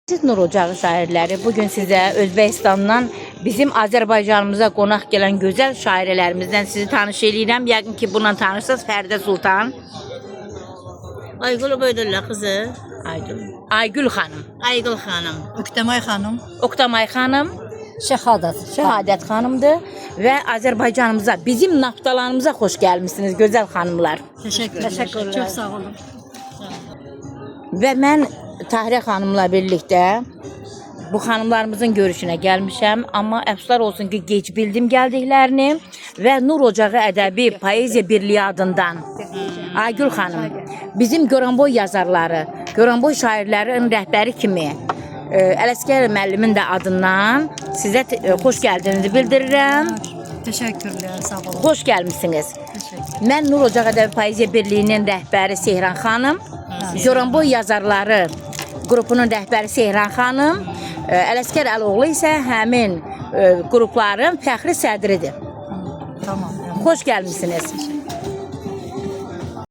Siz Nur Ocağı şairləri bugün sizə Özbəkistandan bizim Azərbaycanımıza qonaq gələn gözəl şairələrimizdən sizi tanış edirəm. Yəqin ki, bununla tanışsınız. Fəridə Sultan, Aygül Ubeydullah kızı. Aygül xanım, Aygül Hanım. Öktemay Hanım. Oktay xanım, Şəhadət xanımdır və Azərbaycanımıza, bizim naftalarımıza xoş gəlmisiniz gözəl xanımlar. Teşekkürler. Çok sağ olun. Və mən Tahirə xanımla birlikdə bu xanımlarımızın görüşünə gəlmişəm. Amma əfsuslar olsun ki, geç bildim gəldiklərini və Nur Ocağı Ədəbi Poeziya Birliyi adından Aygül xanım, bizim Goranboy yazarları, Goranboy şairlərin rəhbəri kimi Ələsgər müəllimin də adından sizə xoş gəldiyinizi bildirirəm. Teşekkürler. Sağ olun. Xoş gəlmisiniz. Mən Nur Ocağı Ədəbi Poeziya Birliyinin rəhbəri Sehran xanım, Goranboy yazarları qrupunun rəhbəri Sehran xanım, Ələsgər Əloğlu isə həmin qrupların fəxri sədridir. Tamam. Xoş gəlmisiniz.